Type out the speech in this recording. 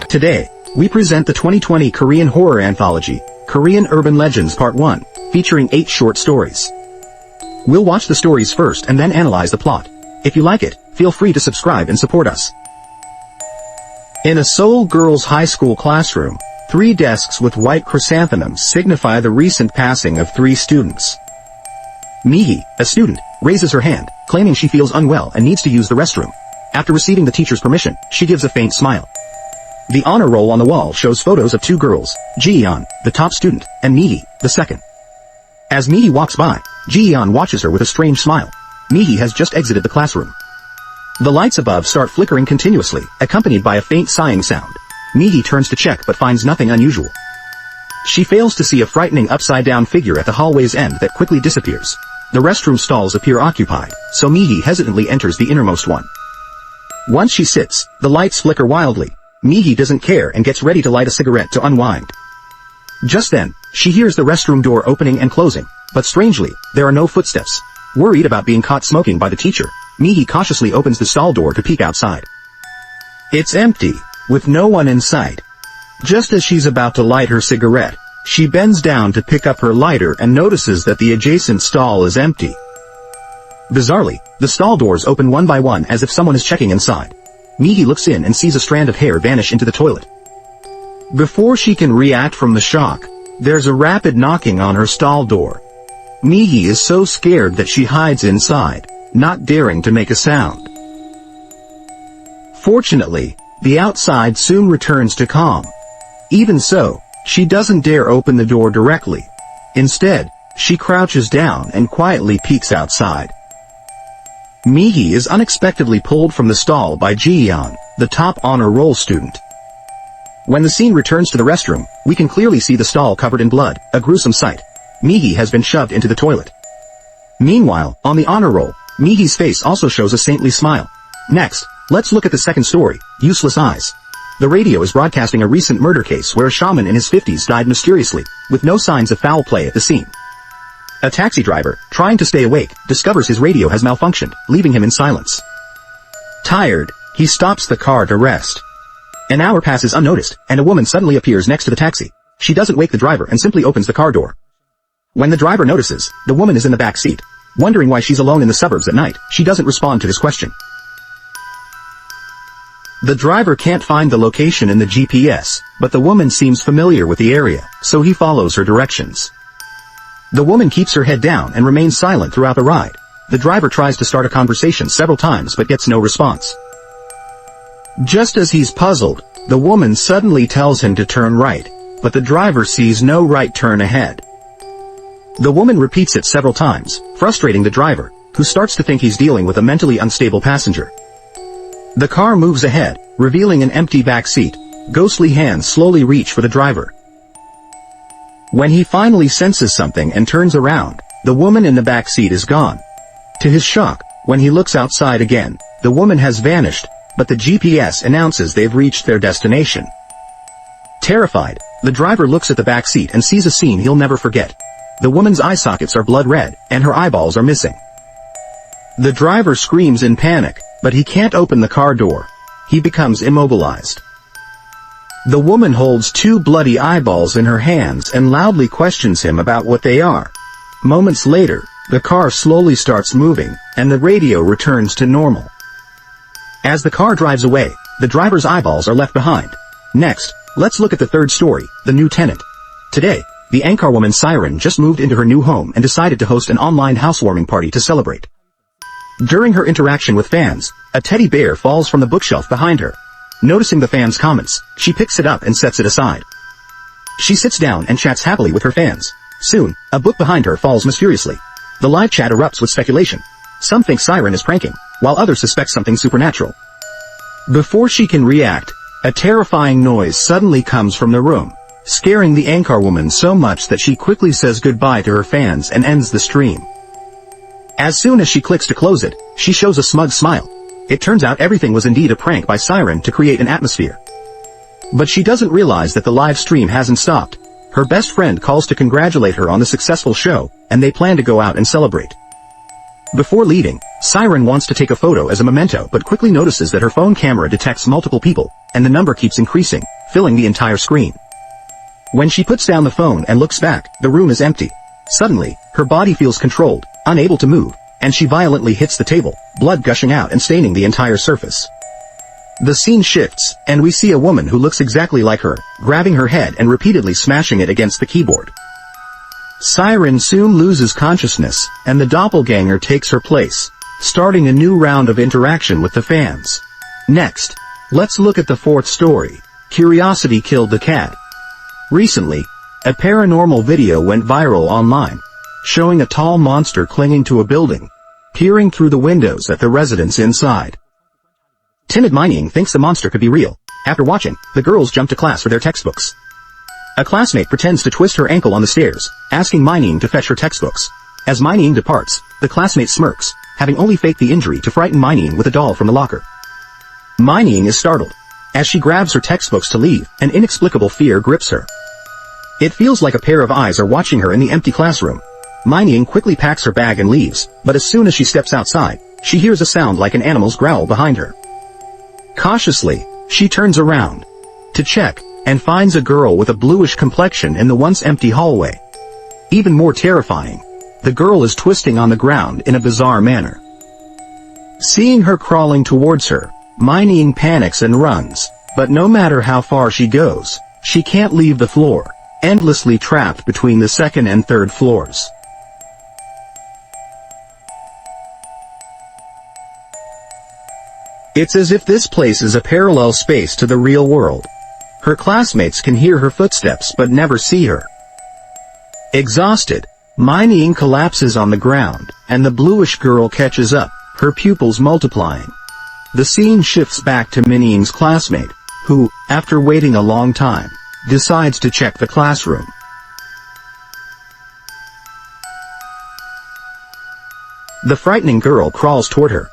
Today, we present the 2020 Korean horror anthology, Korean Urban Legends Part 1, featuring 8 short stories. We'll watch the stories first and then analyze the plot. If you like it, feel free to subscribe and support us. In a Seoul girls' high school classroom, 3 desks with white chrysanthemums signify the recent passing of 3 students. Mihi, a student, raises her hand, claiming she feels unwell and needs to use the restroom. After receiving the teacher's permission, she gives a faint smile. The honor roll on the wall shows photos of 2 girls, Ji-yeon, the top student, and Mihi, the second. As Mihi walks by, Ji-yeon watches her with a strange smile. Mihi has just exited the classroom. The lights above start flickering continuously, accompanied by a faint sighing sound. Mihi turns to check but finds nothing unusual. She fails to see a frightening upside-down figure at the hallway's end that quickly disappears. The restroom stalls appear occupied, so Mihi hesitantly enters the innermost one. Once she sits, the lights flicker wildly. Mihi doesn't care and gets ready to light a cigarette to unwind. Just then, she hears the restroom door opening and closing, but strangely, there are no footsteps. Worried about being caught smoking by the teacher, Mihi cautiously opens the stall door to peek outside. It's empty, with no one in sight. Just as she's about to light her cigarette, she bends down to pick up her lighter and notices that the adjacent stall is empty. Bizarrely, the stall doors open one by one as if someone is checking inside. Mihi looks in and sees a strand of hair vanish into the toilet. Before she can react from the shock, there's a rapid knocking on her stall door. Mihi is so scared that she hides inside, not daring to make a sound. Fortunately, the outside soon returns to calm. Even so, she doesn't dare open the door directly. Instead, she crouches down and quietly peeks outside. Mihi is unexpectedly pulled from the stall by Ji-yeon, the top honor roll student. When the scene returns to the restroom, we can clearly see the stall covered in blood, a gruesome sight. Mihi has been shoved into the toilet. Meanwhile, on the honor roll, Mihi's face also shows a saintly smile. Next, let's look at the second story, Useless Eyes. The radio is broadcasting a recent murder case where a shaman in his 50s died mysteriously, with no signs of foul play at the scene. A taxi driver, trying to stay awake, discovers his radio has malfunctioned, leaving him in silence. Tired, he stops the car to rest. An hour passes unnoticed, and a woman suddenly appears next to the taxi. She doesn't wake the driver and simply opens the car door. When the driver notices, the woman is in the back seat. Wondering why she's alone in the suburbs at night, she doesn't respond to this question. The driver can't find the location in the GPS, but the woman seems familiar with the area, so he follows her directions. The woman keeps her head down and remains silent throughout the ride. The driver tries to start a conversation several times but gets no response. Just as he's puzzled, the woman suddenly tells him to turn right, but the driver sees no right turn ahead. The woman repeats it several times, frustrating the driver, who starts to think he's dealing with a mentally unstable passenger. The car moves ahead, revealing an empty back seat. Ghostly hands slowly reach for the driver. When he finally senses something and turns around, the woman in the back seat is gone. To his shock, when he looks outside again, the woman has vanished, but the GPS announces they've reached their destination. Terrified, the driver looks at the back seat and sees a scene he'll never forget. The woman's eye sockets are blood red, and her eyeballs are missing. The driver screams in panic, but he can't open the car door. He becomes immobilized. The woman holds 2 bloody eyeballs in her hands and loudly questions him about what they are. Moments later, the car slowly starts moving, and the radio returns to normal. As the car drives away, the driver's eyeballs are left behind. Next, let's look at the third story, The New Tenant. Today, the anchorwoman Siren just moved into her new home and decided to host an online housewarming party to celebrate. During her interaction with fans, a teddy bear falls from the bookshelf behind her. Noticing the fans' comments, she picks it up and sets it aside. She sits down and chats happily with her fans. Soon, a book behind her falls mysteriously. The live chat erupts with speculation. Some think Siren is pranking, while others suspect something supernatural. Before she can react, a terrifying noise suddenly comes from the room, scaring the anchorwoman so much that she quickly says goodbye to her fans and ends the stream. As soon as she clicks to close it, she shows a smug smile. It turns out everything was indeed a prank by Siren to create an atmosphere. But she doesn't realize that the live stream hasn't stopped. Her best friend calls to congratulate her on the successful show, and they plan to go out and celebrate. Before leaving, Siren wants to take a photo as a memento but quickly notices that her phone camera detects multiple people, and the number keeps increasing, filling the entire screen. When she puts down the phone and looks back, the room is empty. Suddenly, her body feels controlled, unable to move, and she violently hits the table, blood gushing out and staining the entire surface. The scene shifts, and we see a woman who looks exactly like her, grabbing her head and repeatedly smashing it against the keyboard. Siren soon loses consciousness, and the doppelganger takes her place, starting a new round of interaction with the fans. Next, let's look at the fourth story. Curiosity killed the cat. Recently, a paranormal video went viral online, showing a tall monster clinging to a building, peering through the windows at the residents inside. Timid Mining thinks the monster could be real. After watching, the girls jump to class for their textbooks. A classmate pretends to twist her ankle on the stairs, asking Mining to fetch her textbooks. As Mining departs, the classmate smirks, having only faked the injury to frighten Mining with a doll from the locker. Mining is startled. As she grabs her textbooks to leave, an inexplicable fear grips her. It feels like a pair of eyes are watching her in the empty classroom. Mining quickly packs her bag and leaves, but as soon as she steps outside, she hears a sound like an animal's growl behind her. Cautiously, she turns around to check, and finds a girl with a bluish complexion in the once empty hallway. Even more terrifying, the girl is twisting on the ground in a bizarre manner. Seeing her crawling towards her, Mining panics and runs, but no matter how far she goes, she can't leave the floor, endlessly trapped between the second and third floors. It's as if this place is a parallel space to the real world. Her classmates can hear her footsteps but never see her. Exhausted, Mining collapses on the ground, and the bluish girl catches up, her pupils multiplying. The scene shifts back to Mining's classmate, who, after waiting a long time, decides to check the classroom. The frightening girl crawls toward her,